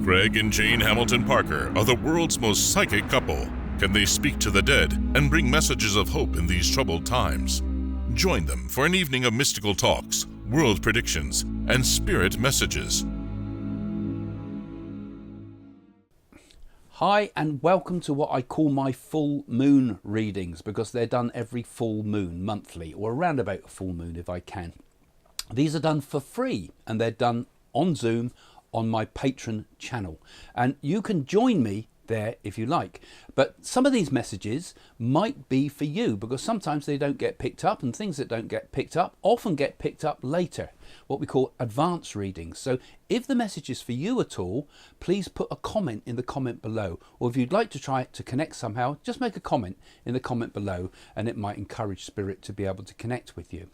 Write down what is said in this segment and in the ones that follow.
Greg and Jane Hamilton Parker are the world's most psychic couple. Can they speak to the dead and bring messages of hope in these troubled times? Join them for an evening of mystical talks, world predictions, and spirit messages. Hi and welcome to what I call my full moon readings, because they're done every full moon, monthly, or around about a full moon if I can. These are done for free and they're done on Zoom on my Patreon channel, and you can join me there if you like. But some of these messages might be for you, because sometimes they don't get picked up, and things that don't get picked up often get picked up later, what we call advanced readings. So if the message is for you at all, please put a comment in the comment below, or if you'd like to try to connect somehow, just make a comment in the comment below and it might encourage spirit to be able to connect with you.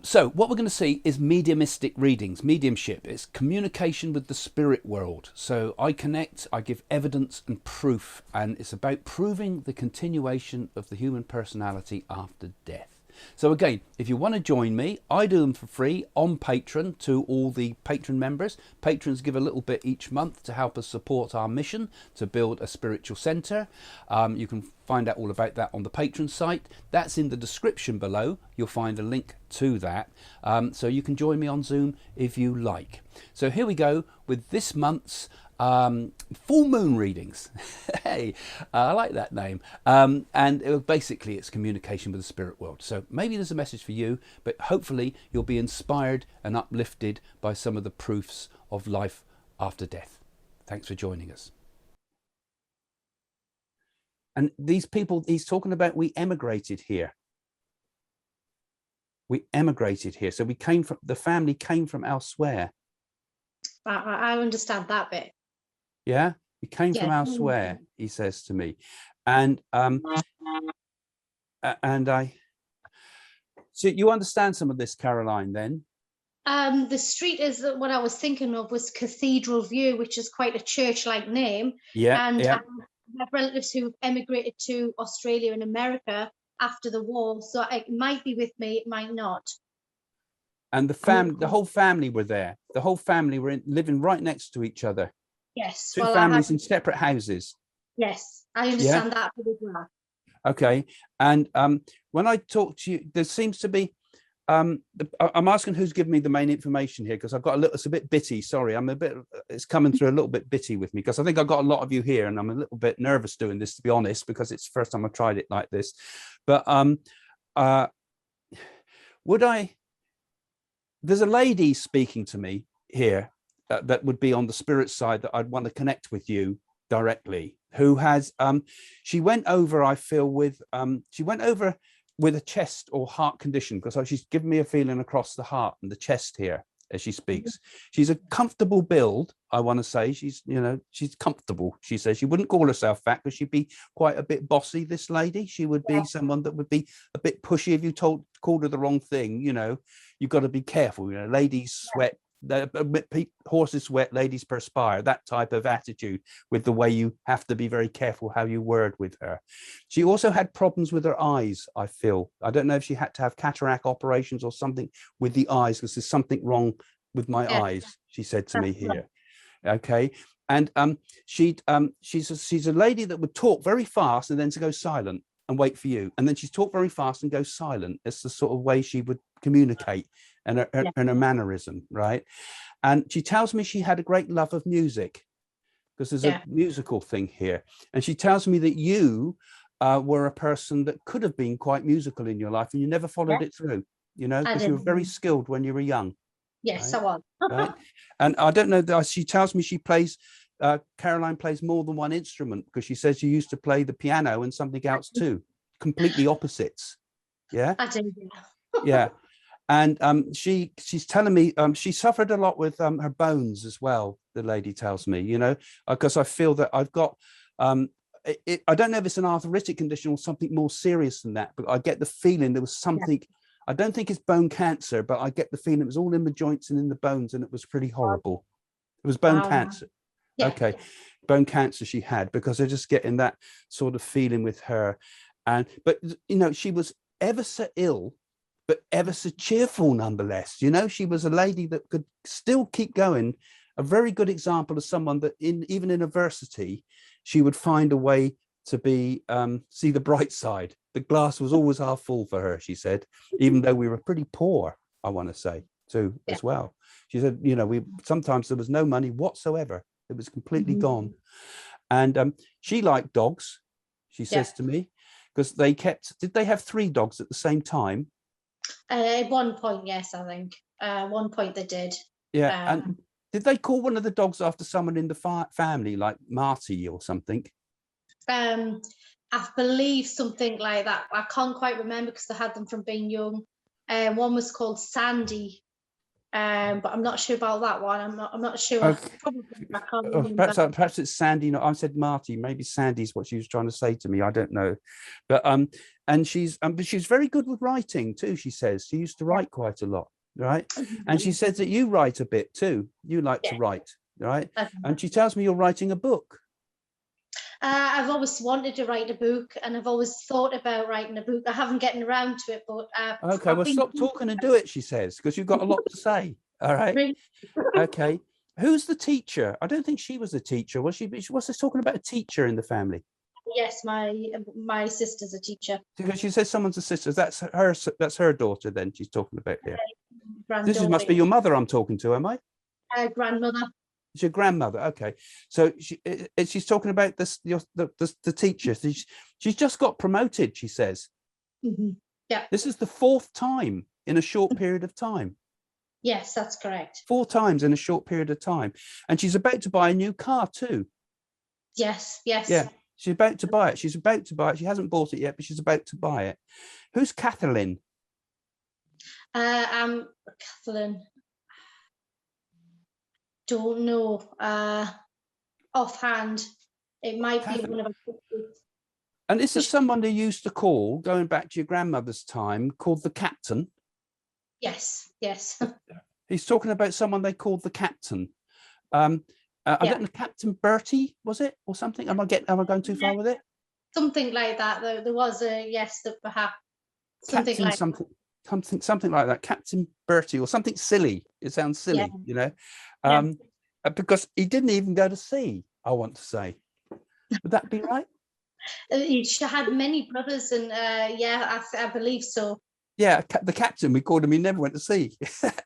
So what we're going to see is mediumistic readings, mediumship. It's communication with the spirit world. So I connect, I give evidence and proof, and it's about proving the continuation of the human personality after death. So again, if you want to join me, I do them for free on Patreon to all the Patreon members. Patrons give a little bit each month to help us support our mission to build a spiritual centre. You can find out all about that on the Patreon site. That's in the description below. You'll find a link to that. So you can join me on Zoom if you like. So here we go with this month's full moon readings. Hey, I like that name. And basically it's communication with the spirit world. So maybe there's a message for you, but hopefully you'll be inspired and uplifted by some of the proofs of life after death. Thanks for joining us. And these people he's talking about, we emigrated here. We emigrated here. So we came from, the family came from elsewhere. I understand that bit. Yeah, we came from elsewhere, he says to me. And I, so you understand some of this, Caroline, then? The street is what I was thinking of was Cathedral View, which is quite a church-like name. Yeah, and yeah. I have relatives who emigrated to Australia and America after the war, so it might be with me, it might not. And the whole family were there. The whole family were living right next to each other. Yes. Two families in separate houses. Yes, I understand that as well. Okay. And when I talk to you, there seems to be, I'm asking who's given me the main information here, because I've got a little, it's a bit bitty. Sorry, I'm a bit, it's coming through a little bit bitty with me, because I think I've got a lot of you here and I'm a little bit nervous doing this, to be honest, because it's the first time I've tried it like this. But there's a lady speaking to me here that would be on the spirit side that I'd want to connect with you directly, who has she went over, I feel, with she went over with a chest or heart condition, because she's given me a feeling across the heart and the chest here as she speaks. She's a comfortable build, I want to say. She's, you know, she's comfortable. She says she wouldn't call herself fat, because she'd be quite a bit bossy, this lady. She would be someone that would be a bit pushy if you called her the wrong thing. You know, you've got to be careful. You know, ladies sweat, horses sweat, ladies perspire, that type of attitude, with the way you have to be very careful how you word with her. She also had problems with her eyes, I feel. I don't know if she had to have cataract operations or something with the eyes, because there's something wrong with my eyes, she said to me here. Okay. And she's a lady that would talk very fast and then to go silent and wait for you, and then she'd talk very fast and go silent. It's the sort of way she would communicate, and her mannerism, right? And she tells me she had a great love of music, because there's a musical thing here. And she tells me that you were a person that could have been quite musical in your life, and you never followed it through, you know, because you were very skilled when you were young. Yes, right? I was. Right? And I don't know that she tells me she plays, Caroline plays more than one instrument, because she says you used to play the piano and something else too, completely opposites. Yeah. I do. Yeah. And she's telling me she suffered a lot with her bones as well, the lady tells me, you know, because I feel that I've got I don't know if it's an arthritic condition or something more serious than that, but I get the feeling there was something. I don't think it's bone cancer, but I get the feeling it was all in the joints and in the bones, and it was pretty horrible. It was bone cancer. Okay. Bone cancer she had, because they're just getting that sort of feeling with her. But you know, she was ever so ill, but ever so cheerful nonetheless. You know, she was a lady that could still keep going a very good example of someone that even in adversity, she would find a way to be see the bright side. The glass was always half full for her, she said, even though we were pretty poor, I want to say too, as well. She said, you know, we sometimes there was no money whatsoever. It was completely gone. And she liked dogs, she says to me, because did they have 3 dogs at the same time? At one point, yes, I think. One point they did. Yeah. And did they call one of the dogs after someone in the family, like Marty or something? I believe something like that. I can't quite remember because I had them from being young. One was called Sandy, but I'm not sure about that one. I'm not sure. Okay. Probably, I can't remember. Perhaps it's Sandy. No, I said Marty. Maybe Sandy's what she was trying to say to me. I don't know, but and she's very good with writing too. She says she used to write quite a lot, right? And she says that you write a bit too. You like to write, right? And she tells me you're writing a book. I've always wanted to write a book, and I've always thought about writing a book. I haven't gotten around to it, but okay. Well, stop talking and do it, she says, because you've got a lot to say. All right. Really? Okay. Who's the teacher? I don't think she was the teacher, was she? She was talking about a teacher in the family. Yes, my sister's a teacher. Because she says someone's a sister. That's her daughter. Then she's talking about here. This must be your mother I'm talking to, am I? Grandmother. It's your grandmother. Okay, so she's talking about the teacher. She's just got promoted, she says. Yeah. This is the 4th time in a short period of time. Yes, that's correct. 4 times in a short period of time, and she's about to buy a new car too. Yes. Yeah, she's about to buy it. She hasn't bought it yet, but she's about to buy it. Who's Kathleen? I'm Kathleen. Don't know offhand. It might be one of our sisters. And this is someone they used to call, going back to your grandmother's time, called the captain. Yes. He's talking about someone they called the captain. I don't know, Captain Bertie, was it, or something? Am I going too far with it? Something like that. There was perhaps something Captain like something like that. Captain Bertie, or something silly. It sounds silly, you know, because he didn't even go to sea. I want to say, would that be right? He had many brothers, and I believe so. Yeah, the captain, we called him. He never went to sea.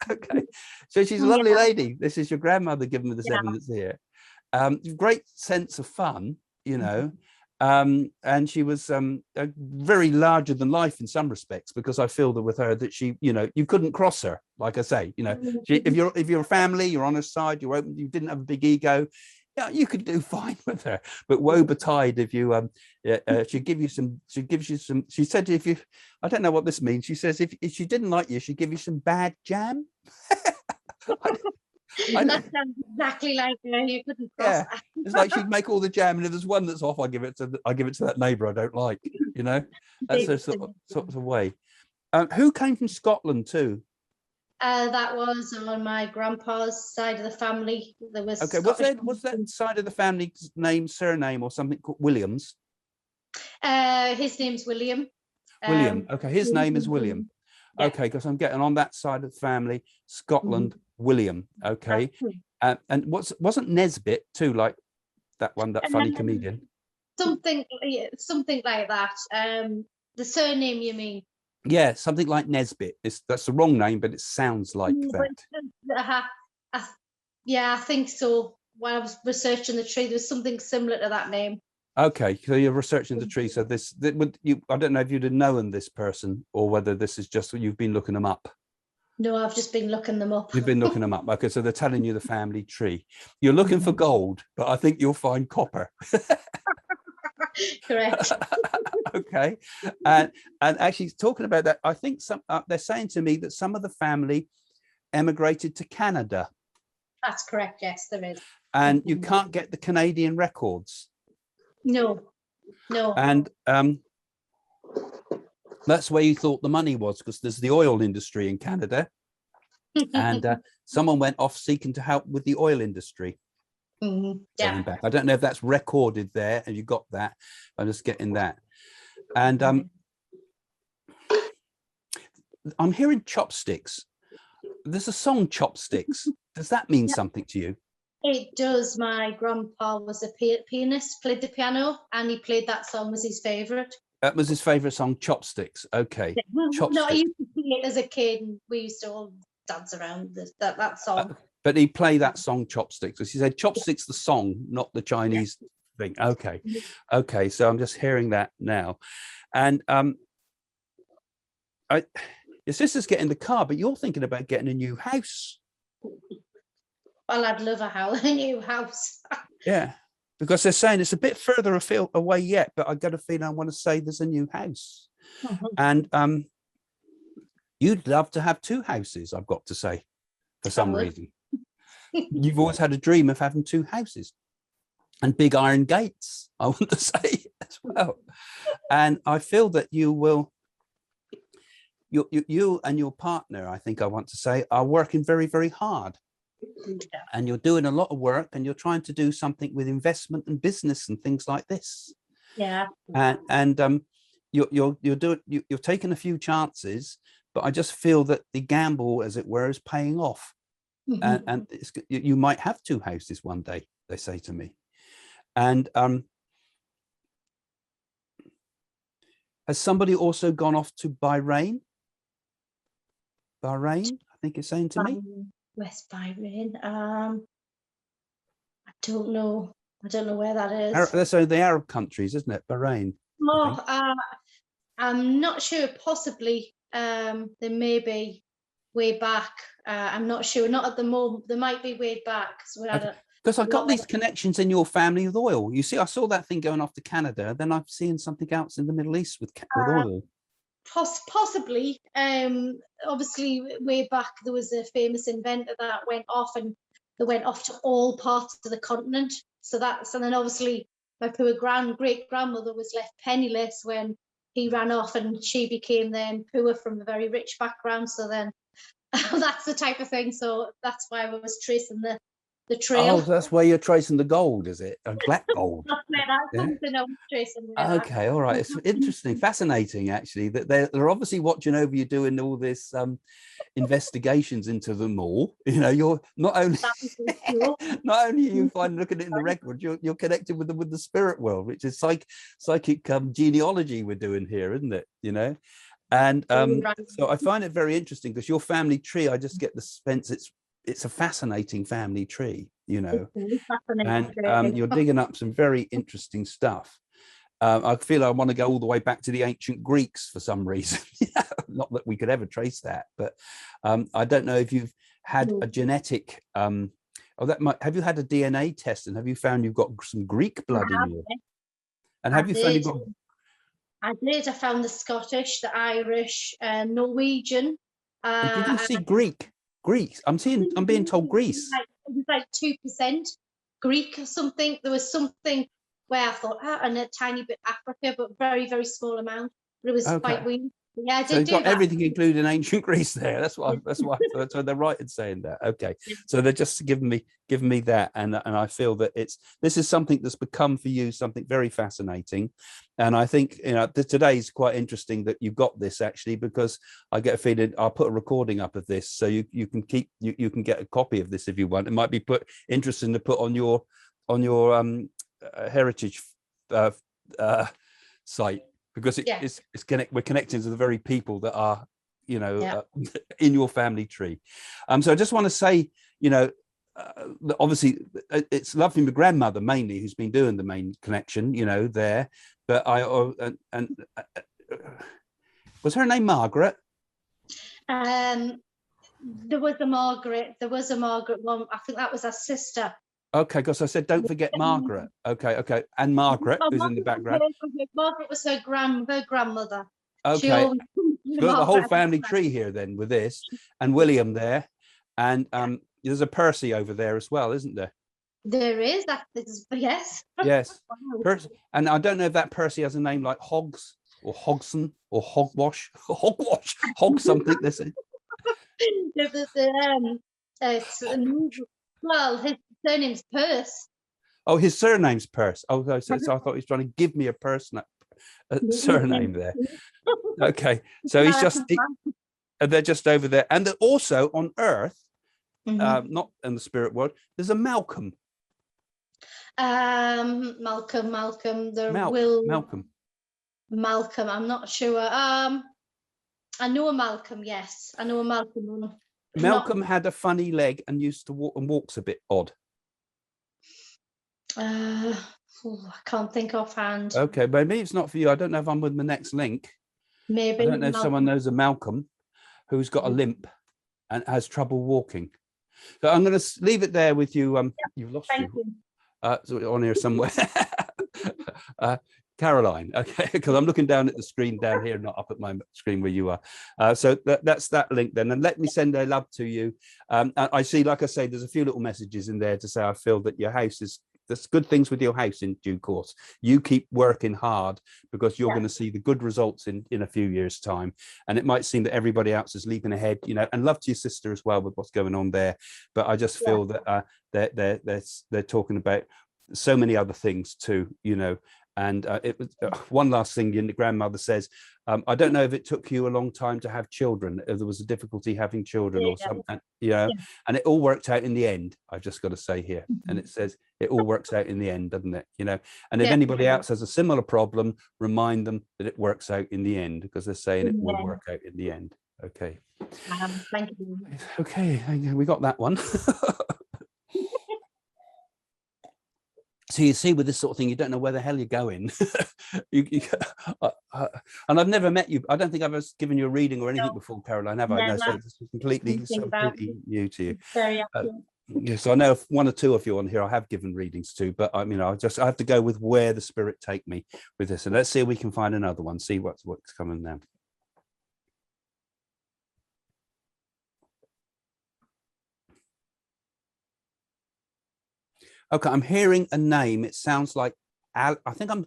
Okay, so she's a lovely lady. This is your grandmother giving me this evidence here. Great sense of fun, you know, and she was very larger than life in some respects, because I feel that with her that she, you know, you couldn't cross her. Like I say, you know, if you're a family, you're on her side, you're open, you didn't have a big ego. Yeah, you could do fine with her, but woe betide if you she gives you some, she said, if you, I don't know what this means, she says if she didn't like you, she'd give you some bad jam. That sounds exactly like you couldn't cross. Yeah, it's like she'd make all the jam, and if there's one that's off, I give it to that neighbour I don't like, you know. That's her sort of way. Who came from Scotland too? That was on my grandpa's side of the family. There was was that side of the family surname or something called Williams? His name's William. William. Okay, his name is William. Yeah. Okay, because I'm getting on that side of the family, Scotland, William. Okay, and wasn't Nesbitt too, like that one, that funny comedian? Something like that. The surname, you mean? Yeah, something like Nesbitt. That's the wrong name, but it sounds like that. I think so. When I was researching the tree, there was something similar to that name. Okay, so you're researching the tree. So I don't know if you'd have known this person, or whether this is just you've been looking them up. No, I've just been looking them up. You've been looking them up. Okay, so they're telling you the family tree. You're looking for gold, but I think you'll find copper. Correct. Okay, and actually talking about that, I think they're saying to me that some of the family emigrated to Canada. That's correct. Yes, there is. And you can't get the Canadian records. No. And that's where you thought the money was, because there's the oil industry in Canada, and someone went off seeking to help with the oil industry. Yeah. Back. I don't know if that's recorded there, and you got that. I'm just getting that. And I'm hearing chopsticks. There's a song, Chopsticks. Does that mean something to you? It does. My grandpa was a pianist, played the piano, and he played that song was his favourite. That was his favourite song, Chopsticks. Okay, No, I Chopsticks. used to sing it as a kid, and we used to all dance around that song. But he played that song, Chopsticks. As he said, Chopsticks, the song, not the Chinese thing. Okay, okay. So I'm just hearing that now, and your sister's getting the car, but you're thinking about getting a new house. Well, I'd love a new house. Yeah, because they're saying it's a bit further afield away yet, but I got a feeling I want to say there's a new house. And you'd love to have two houses, I've got to say, for some reason. You've always had a dream of having two houses and big iron gates, I want to say as well. And I feel that you will, you and your partner, I think I want to say, are working very, very hard. And you're doing a lot of work, and you're trying to do something with investment and business and things like this. Yeah. And you're taking a few chances, but I just feel that the gamble, as it were, is paying off. And you might have two houses one day, they say to me. And has somebody also gone off to Bahrain? Bahrain, I think it's saying to me. West Bahrain. I don't know. I don't know where that is. So the Arab countries, isn't it? Bahrain. Oh, I'm not sure. Possibly. There may be way back. I'm not sure. Not at the moment. There might be way back. Because I got these connections in your family with oil. You see, I saw that thing going off to Canada. Then I've seen something else in the Middle East with oil. Possibly. Obviously, way back there was a famous inventor that went off, and they went off to all parts of the continent. So and then obviously my poor great grandmother was left penniless when he ran off, and she became then poor from a very rich background. So then that's the type of thing. So that's why I was tracing the trail. Oh, that's where you're tracing the gold, is it? Black gold. That's something I was tracing. Okay, all right. It's interesting, fascinating, actually, that they're obviously watching over you doing all this investigations into them all. You know, you're not only you find looking at it in the record, you're connected with the spirit world, which is psychic genealogy we're doing here, isn't it? You know, and so I find it very interesting because your family tree, I just get the sense it's a fascinating family tree, you know, and you're digging up some very interesting stuff. I feel I want to go all the way back to the ancient Greeks for some reason. Not that we could ever trace that, but I don't know if you've had a genetic, have you had a DNA test, and have you found you've got some Greek blood in you? And have you found you've got? I did. I found the Scottish, the Irish, Norwegian. Did you see Greek? Greece. I'm being told Greece. It was like 2% Greek or something. There was something where I thought, and a tiny bit Africa, but very, very small amount. But it was quite weird. Yeah, I did. So you've got everything included in ancient Greece there. That's why so they're right in saying that. Okay. So they're just giving me that, and I feel that this is something that's become for you something very fascinating. And I think, you know, today is quite interesting that you've got this, actually, because I get a feeling I'll put a recording up of this, so you can get a copy of this if you want. It might be interesting to put on your heritage site, because we're connecting to the very people that are, you know, in your family tree. So I just want to say, you know, obviously it's lovely my grandmother mainly who's been doing the main connection, you know, there. But was her name Margaret? There was a Margaret. There was a Margaret one. I think that was her sister. Okay, because I said don't forget Margaret. Okay, and Margaret, who's in the background. Margaret was her grandmother. Okay, we've got the whole family tree here then with this, and William there, and there's a Percy over there as well, isn't there? There is. Yes. Yes. And I don't know if that Percy has a name like Hoggs or Hogson or Hogwash. Hog something. This is. Well, his surname's Purse. Oh, his surname's Purse. Oh, so I thought he was trying to give me a surname there. Okay, so they're just over there, and they're also on Earth. not in the spirit world. There's a Malcolm. Malcolm. Malcolm. I'm not sure. I know a Malcolm. Yes, I know a Malcolm. Malcolm had a funny leg and used to walk, and walks a bit odd. I can't think offhand. Okay, maybe it's not for you. I don't know if I'm with the next link. Maybe. I don't know if someone knows a Malcolm who's got a limp and has trouble walking. So I'm going to leave it there with you. You've lost Thank you. you. On here somewhere. Caroline, okay, because I'm looking down at the screen down here, not up at my screen where you are. So that's that link then. And let me send a love to you. I see, like I say, there's a few little messages in there to say I feel that your house is, there's good things with your house in due course. You keep working hard because you're going to see the good results in a few years' time. And it might seem that everybody else is leaping ahead, you know, and love to your sister as well with what's going on there. But I just feel that they're talking about so many other things too, you know. And it was one last thing. The grandmother says, I don't know if it took you a long time to have children, if there was a difficulty having children or something, and it all worked out in the end. I've just got to say here. And it says it all works out in the end, doesn't it? You know, and if anybody else has a similar problem, remind them that it works out in the end, because they're saying it will work out in the end. Okay. Thank you. Okay, we got that one. So you see, with this sort of thing, you don't know where the hell you're going. And I've never met you. I don't think I've ever given you a reading or anything before, Caroline, have I? No, so it's completely new to you. Very Yes, I know one or two of you on here I have given readings to, but I mean, I have to go with where the spirit take me with this. And let's see if we can find another one, see what's coming now. Okay, I'm hearing a name. It sounds like I think I'm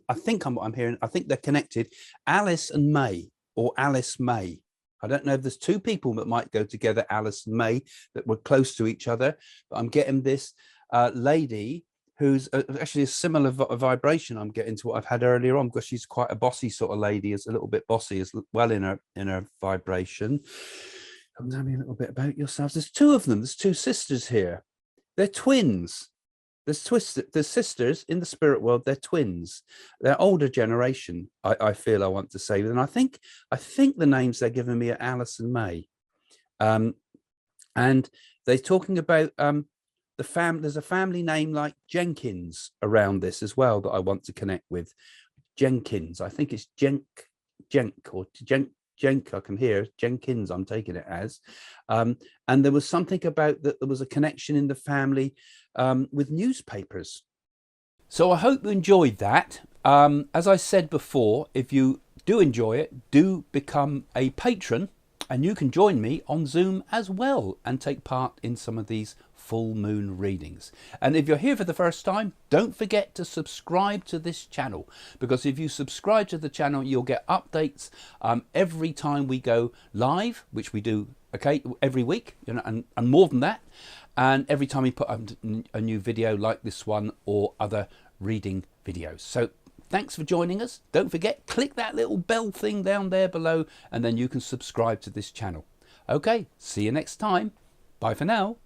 hearing. I think they're connected. Alice and May, or Alice May. I don't know if there's two people that might go together, Alice and May, that were close to each other. But I'm getting this lady who's actually a similar vibration I'm getting to what I've had earlier on, because she's quite a bossy sort of lady, is a little bit bossy as well in her vibration. Tell me a little bit about yourselves. There's two of them. There's two sisters here. They're twins. There's sisters in the spirit world. They're twins. They're older generation. I feel I want to say, and I think the names they're giving me are Alice and May, and they're talking about the family. There's a family name like Jenkins around this as well that I want to connect with. Jenkins. I think it's Jenk or Jenk. I can hear Jenkins. I'm taking it as, and there was something about that. There was a connection in the family with newspapers. So I hope you enjoyed that. As I said before, if you do enjoy it, do become a patron, and you can join me on Zoom as well and take part in some of these full moon readings. And if you're here for the first time, don't forget to subscribe to this channel, because if you subscribe to the channel, you'll get updates every time we go live, which we do every week, you know, and more than that. And every time we put a new video like this one or other reading videos. So thanks for joining us. Don't forget, click that little bell thing down there below, and then you can subscribe to this channel. Okay, see you next time. Bye for now.